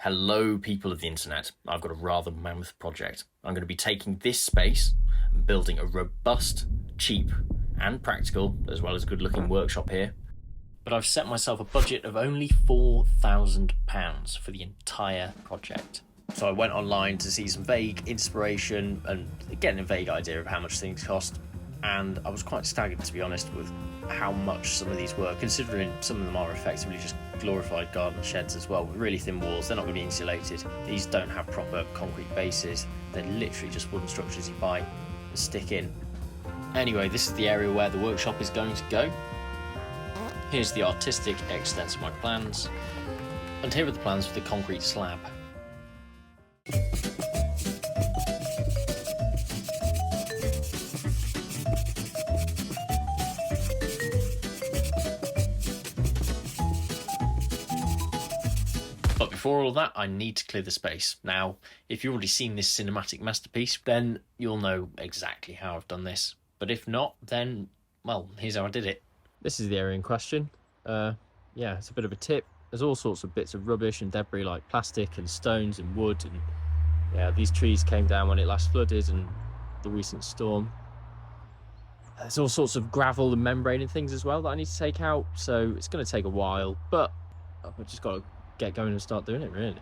Hello people of the internet, I've got a rather mammoth project. I'm going to be taking this space and building a robust, cheap and practical, as well as good looking workshop here. But I've set myself a budget of only £4,000 for the entire project. So I went online to see some vague inspiration and getting a vague idea of how much things cost. And I was quite staggered, to be honest, with how much some of these were, considering some of them are effectively just glorified garden sheds as well, with really thin walls. They're not going to be insulated. These don't have proper concrete bases. They're literally just wooden structures you buy and stick in. Anyway, this is the area where the workshop is going to go. Here's the artistic extent of my plans, and here are the plans for the concrete slab. But before all that, I need to clear the space. Now, if you've already seen this cinematic masterpiece, then you'll know exactly how I've done this. But if not, then, well, here's how I did it. This is the area in question. Yeah, it's a bit of a tip. There's all sorts of bits of rubbish and debris like plastic and stones and wood. And yeah, these trees came down when it last flooded and the recent storm. There's all sorts of gravel and membrane and things as well that I need to take out. So it's going to take a while, but I've just got to get going and start doing it, really.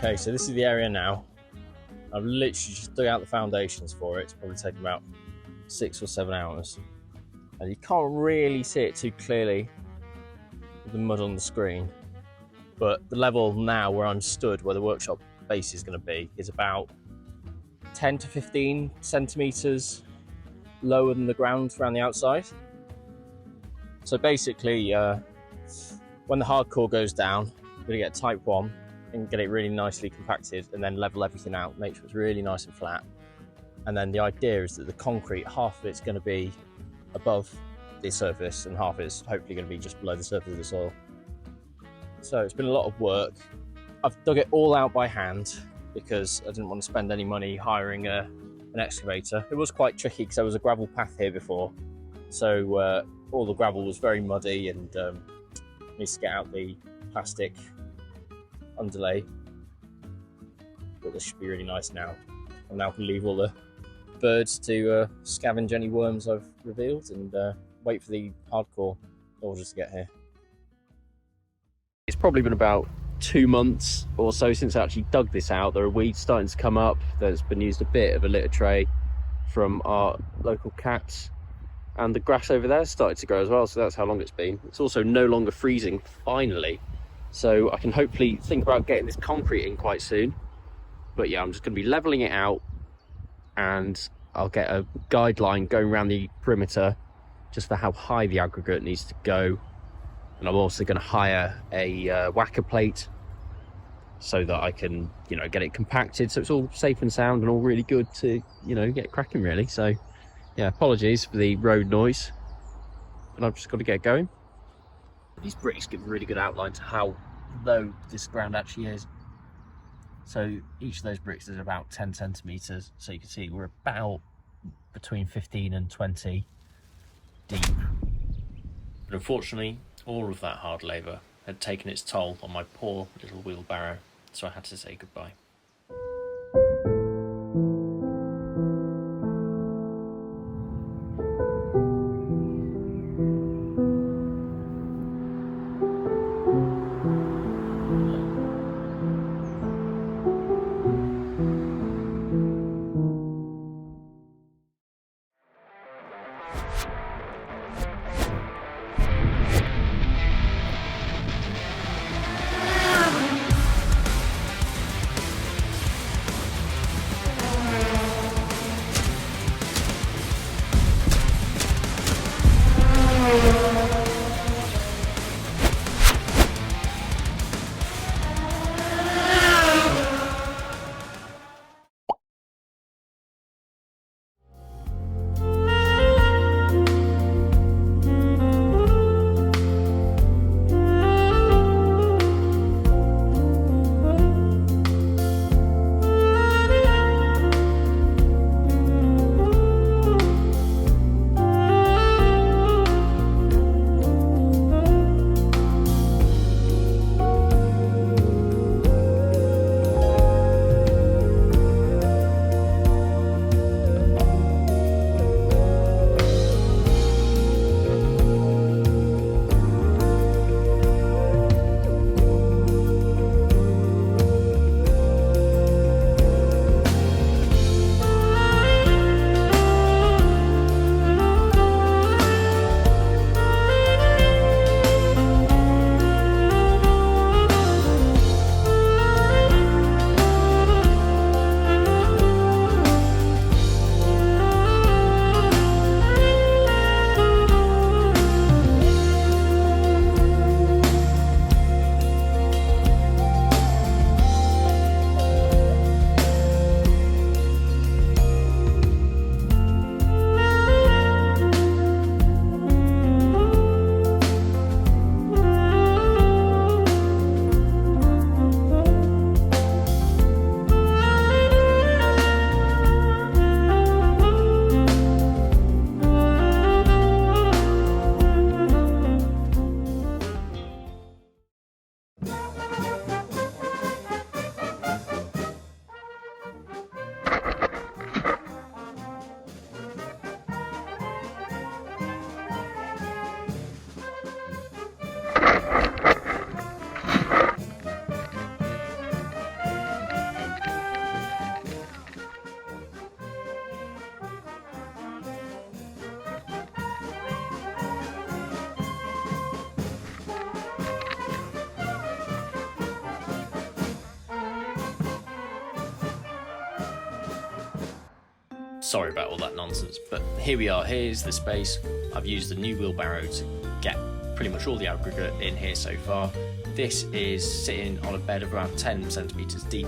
Okay, so this is the area now. I've literally just dug out the foundations for it. It's probably taken about 6 or 7 hours. And you can't really see it too clearly with the mud on the screen. But the level now where I'm stood, where the workshop base is going to be, is about 10 to 15 centimetres lower than the ground around the outside. So basically, when the hardcore goes down, I'm going to get type 1 and get it really nicely compacted and then level everything out, make sure it's really nice and flat. And then the idea is that the concrete, half of it's going to be above the surface and half is hopefully going to be just below the surface of the soil. So it's been a lot of work. I've dug it all out by hand because I didn't want to spend any money hiring an excavator. It was quite tricky because there was a gravel path here before. So all the gravel was very muddy and needs to get out the plastic underlay, but this should be really nice now. I'm now going to leave all the birds to scavenge any worms I've revealed and wait for the hardcore orders to get here. It's probably been about 2 months or so since I actually dug this out. There are weeds starting to come up. There's been used a bit of a litter tray from our local cats, and the grass over there started to grow as well, so that's how long it's been. It's also no longer freezing, finally. So I can hopefully think about getting this concrete in quite soon. But yeah, I'm just going to be leveling it out and I'll get a guideline going around the perimeter just for how high the aggregate needs to go. And I'm also going to hire a whacker plate so that I can, get it compacted so it's all safe and sound and all really good to, get cracking really. So yeah, apologies for the road noise, but I've just got to get going. These bricks give a really good outline to how low this ground actually is. So each of those bricks is about 10 centimetres. So you can see we're about between 15 and 20 deep. But unfortunately, all of that hard labour had taken its toll on my poor little wheelbarrow. So I had to say goodbye. sorry about all that nonsense, but here we are. Here's the space. I've used the new wheelbarrow to get pretty much all the aggregate in here so far. This is sitting on a bed of around 10 centimetres deep,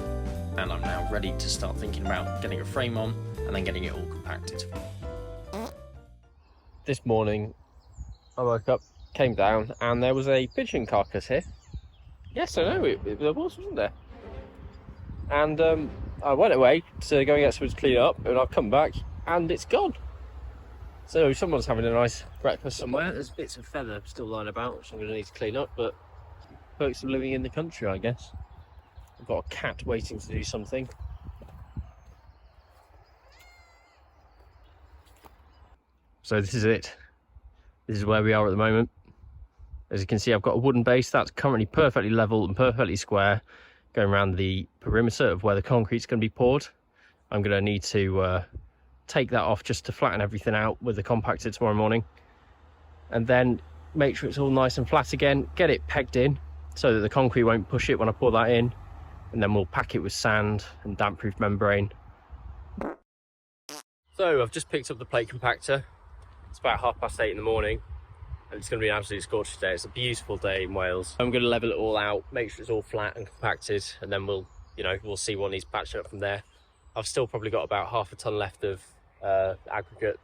and I'm now ready to start thinking about getting a frame on and then getting it all compacted. This morning I woke up, came down, and there was a pigeon carcass here. Yes, I know, there was, wasn't there? And I went away to go and get something to clean up, and I've come back and it's gone. So someone's having a nice breakfast somewhere. There's bits of feather still lying about, which I'm going to need to clean up, but perks of living in the country, I guess. I've got a cat waiting to do something. So this is it. This is where we are at the moment. As you can see, I've got a wooden base that's currently perfectly level and perfectly square, going around the perimeter of where the concrete's going to be poured. I'm going to need to take that off just to flatten everything out with the compactor tomorrow morning, and then make sure it's all nice and flat again, get it pegged in so that the concrete won't push it when I pour that in, and then we'll pack it with sand and damp-proof membrane. So I've just picked up the plate compactor. It's about 8:30 in the morning, and it's going to be an absolute scorcher day. It's a beautiful day in Wales. I'm going to level it all out, make sure it's all flat and compacted, and then we'll see what needs patching up from there. I've still probably got about half a ton left of aggregate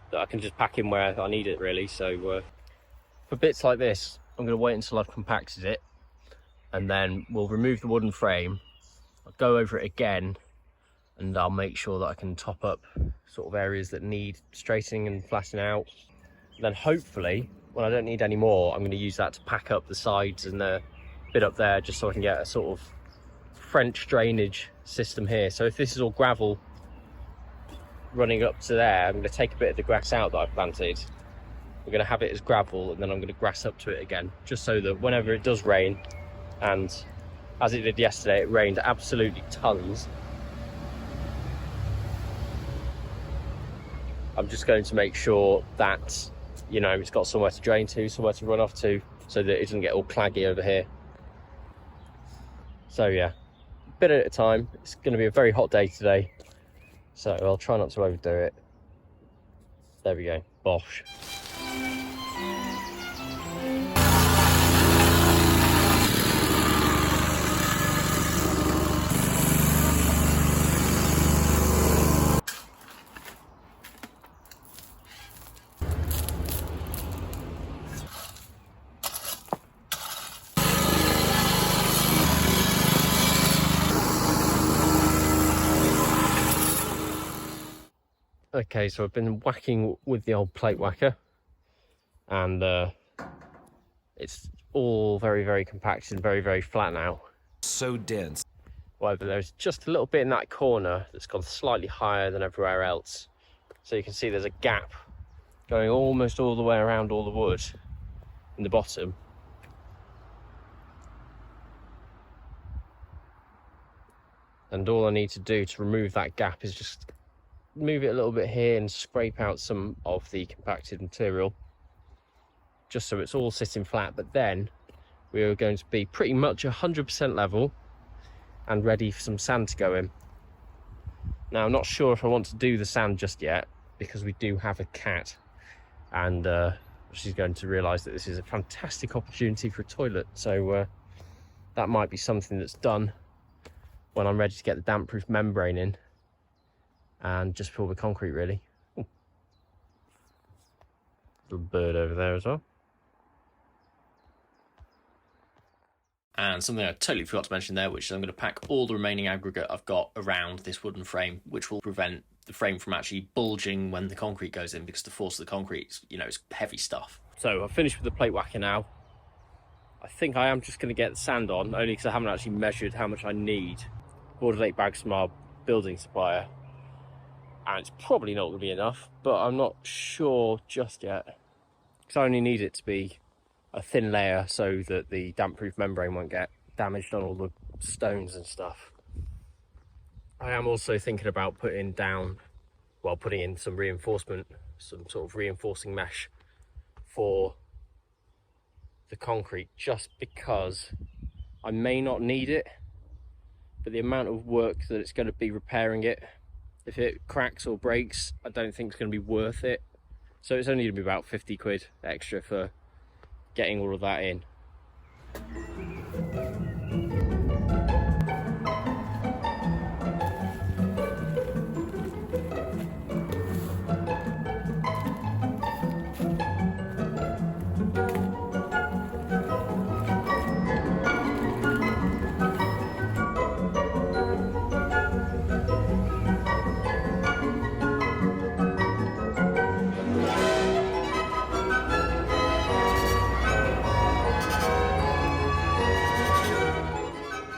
that I can just pack in where I need it, really. So for bits like this, I'm going to wait until I've compacted it, and then we'll remove the wooden frame. I'll go over it again, and I'll make sure that I can top up sort of areas that need straightening and flattening out. And then hopefully, when I don't need any more, I'm going to use that to pack up the sides and the bit up there, just so I can get a sort of French drainage system here. So if this is all gravel running up to there, I'm going to take a bit of the grass out that I've planted. We're going to have it as gravel, and then I'm going to grass up to it again, just so that whenever it does rain, and as it did yesterday, it rained absolutely tons, I'm just going to make sure that, you know, it's got somewhere to drain to, somewhere to run off to, so that it doesn't get all claggy over here. So yeah, a bit at a time. It's going to be a very hot day today, so I'll try not to overdo it. There we go, bosh. Okay, so I've been whacking with the old plate whacker, and it's all very, very compacted and very, very flat now. So dense. However, there's just a little bit in that corner that's gone slightly higher than everywhere else. So you can see there's a gap going almost all the way around all the wood in the bottom. And all I need to do to remove that gap is just move it a little bit here and scrape out some of the compacted material, just so it's all sitting flat. But then we are going to be pretty much 100% level and ready for some sand to go in. Now, I'm not sure if I want to do the sand just yet, because we do have a cat, and she's going to realise that this is a fantastic opportunity for a toilet. So that might be something that's done when I'm ready to get the damp-proof membrane in and just fill the concrete, really. Ooh. Little bird over there as well. And something I totally forgot to mention there, which is I'm going to pack all the remaining aggregate I've got around this wooden frame, which will prevent the frame from actually bulging when the concrete goes in, because the force of the concrete, you know, it's heavy stuff. So I've finished with the plate whacker now. I think I am just going to get the sand on, only because I haven't actually measured how much I need. Ordered 8 bags from our building supplier, and it's probably not going to be enough, but I'm not sure just yet, because I only need it to be a thin layer so that the damp-proof membrane won't get damaged on all the stones and stuff. I am also thinking about putting in some reinforcement, some sort of reinforcing mesh for the concrete, just because I may not need it, but the amount of work that it's going to be repairing it, If it cracks or breaks, I don't think it's going to be worth it. So it's only going to be about 50 quid extra for getting all of that in.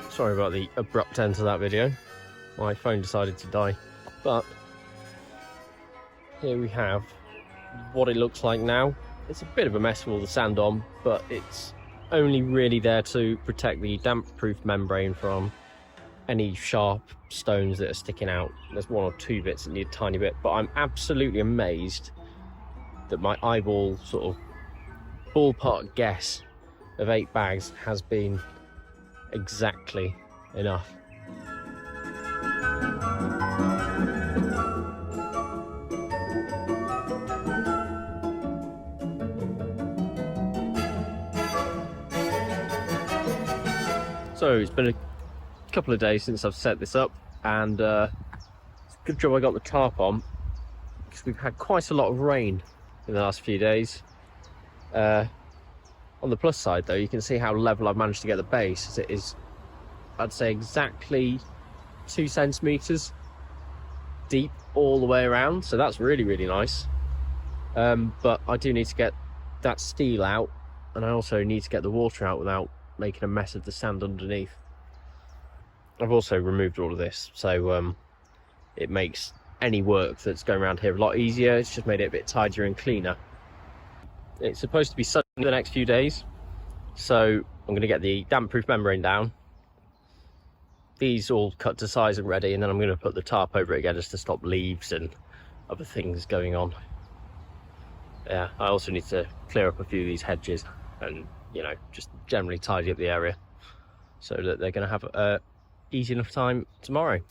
Sorry about the abrupt end to that video. My phone decided to die. But here we have what it looks like now. It's a bit of a mess with all the sand on, but it's only really there to protect the damp-proof membrane from any sharp stones that are sticking out. There's one or two bits that need a tiny bit, but I'm absolutely amazed that my eyeball sort of ballpark guess of 8 bags has been exactly enough. So it's been a couple of days since I've set this up, and it's a good job I got the tarp on, because we've had quite a lot of rain in the last few days. On the plus side though, you can see how level I've managed to get the base, as it is, I'd say, exactly 2 centimeters deep all the way around, so that's really, really nice. But I do need to get that steel out, and I also need to get the water out without making a mess of the sand underneath. I've also removed all of this, so it makes any work that's going around here a lot easier. It's just made it a bit tidier and cleaner. It's supposed to be sunny the next few days, so I'm going to get the damp-proof membrane down. These all cut to size and ready, and then I'm going to put the tarp over it again just to stop leaves and other things going on. Yeah, I also need to clear up a few of these hedges and, you know, just generally tidy up the area so that they're going to have a easy enough time tomorrow.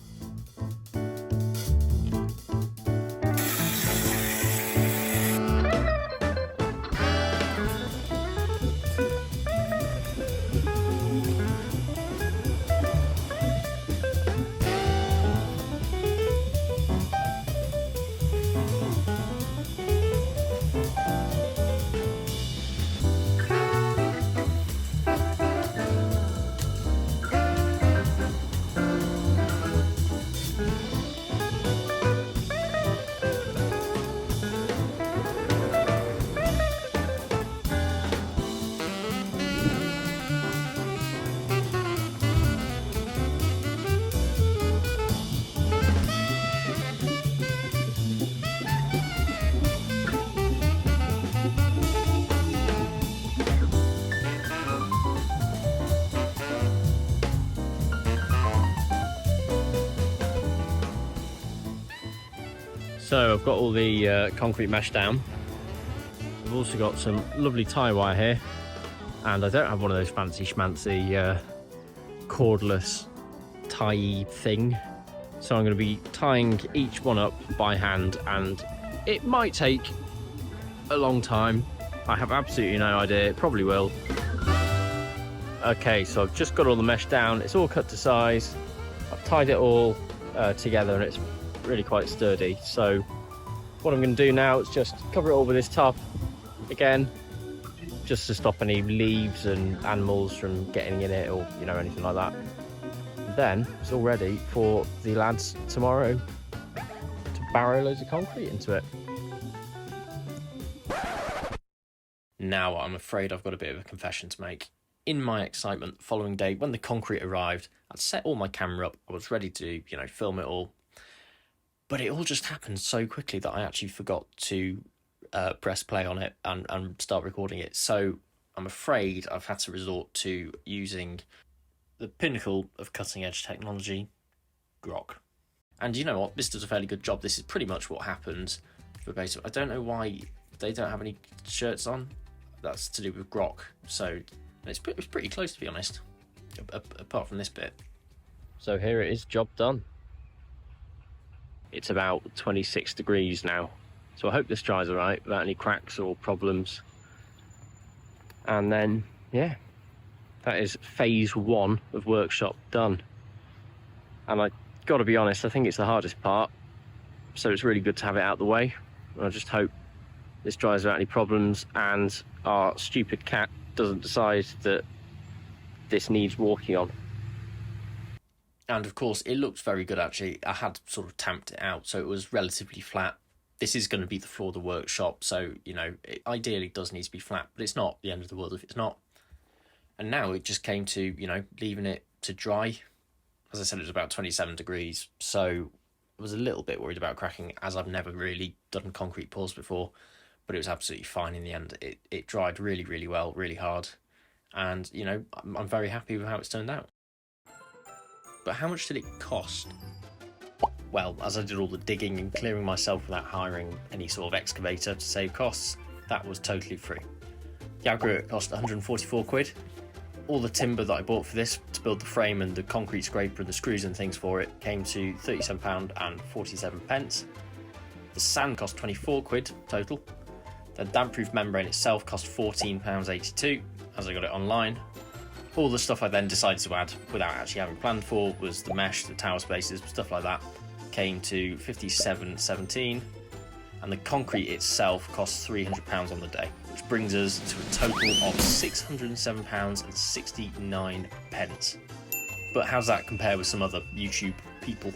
So I've got all the concrete mesh down. I've also got some lovely tie wire here, and I don't have one of those fancy schmancy cordless tie thing, so I'm going to be tying each one up by hand, and it might take a long time. I have absolutely no idea. It probably will. Okay, so I've just got all the mesh down. It's all cut to size. I've tied it all together, and it's really quite sturdy. So what I'm going to do now is just cover it all with this tarp again, just to stop any leaves and animals from getting in it, or, you know, anything like that. Then it's all ready for the lads tomorrow to barrow loads of concrete into it. Now I'm afraid I've got a bit of a confession to make. In my excitement the following day, when the concrete arrived, I'd set all my camera up, I was ready to, you know, film it all. But it all just happened so quickly that I actually forgot to press play on it and start recording it. So I'm afraid I've had to resort to using the pinnacle of cutting-edge technology, Grok. And you know what? This does a fairly good job. This is pretty much what happened. But basically, I don't know why they don't have any shirts on. That's to do with Grok. So it's pretty close, to be honest, apart from this bit. So here it is, job done. it's about 26 degrees now. So I hope this dries all right without any cracks or problems. And then, yeah, that is phase 1 of workshop done. And I gotta be honest, I think it's the hardest part. So it's really good to have it out of the way. And I just hope this dries without any problems and our stupid cat doesn't decide that this needs walking on. And of course, it looks very good actually. I had sort of tamped it out, so it was relatively flat. This is going to be the floor of the workshop, so, you know, it ideally does need to be flat, but it's not the end of the world if it's not. And now it just came to, you know, leaving it to dry. As I said, it was about 27 degrees, so I was a little bit worried about cracking, as I've never really done concrete pours before, but it was absolutely fine in the end. It dried really, really well, really hard, and, you know, I'm very happy with how it's turned out. But how much did it cost? Well, as I did all the digging and clearing myself without hiring any sort of excavator to save costs, that was totally free. The aggregate cost 144 quid. All the timber that I bought for this to build the frame and the concrete scraper and the screws and things for it came to £37.47. The sand cost 24 quid total. The damp-proof membrane itself cost £14.82 as I got it online. All the stuff I then decided to add without actually having planned for was the mesh, the tower spaces, stuff like that, came to £57.17, and the concrete itself cost £300 on the day, which brings us to a total of £607.69. But how's that compare with some other YouTube people?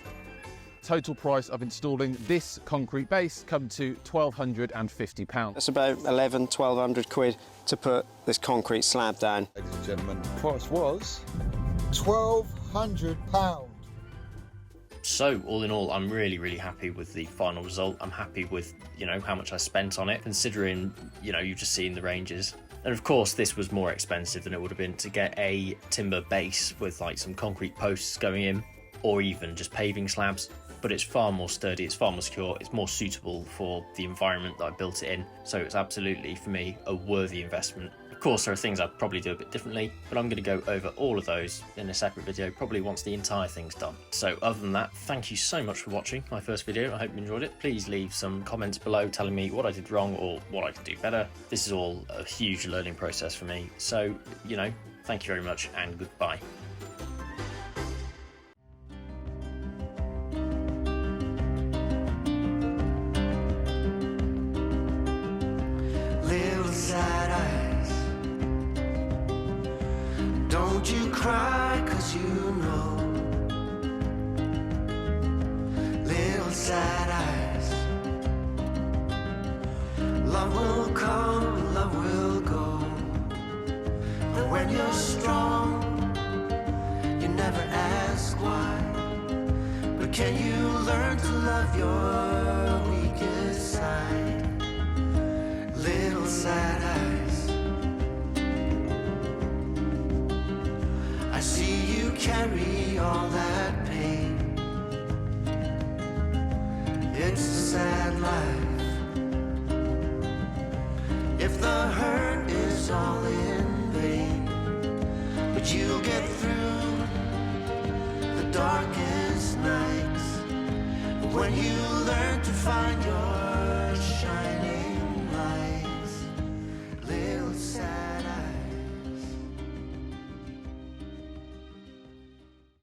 Total price of installing this concrete base come to £1,250. That's about 1,100–1,200 quid to put this concrete slab down. Ladies and gentlemen, the price was £1,200. So all in all, I'm really, really happy with the final result. I'm happy with, you know, how much I spent on it, considering, you know, you've just seen the ranges. And of course, this was more expensive than it would have been to get a timber base with like some concrete posts going in, or even just paving slabs. But it's far more sturdy, it's far more secure, it's more suitable for the environment that I built it in. So it's absolutely, for me, a worthy investment. Of course, there are things I'd probably do a bit differently, but I'm going to go over all of those in a separate video, probably once the entire thing's done. So other than that, thank you so much for watching my first video. I hope you enjoyed it. Please leave some comments below telling me what I did wrong or what I could do better. This is all a huge learning process for me. So, you know, thank you very much and goodbye. Don't you cry, 'cause you know, little sad eyes, love will come, love will go, but when you're strong, you never ask why, but can you learn to love your weakest side, little sad eyes. I see you carry all that pain. It's a sad life. If the hurt is all in vain, but you'll get through the darkest nights when you learn to find your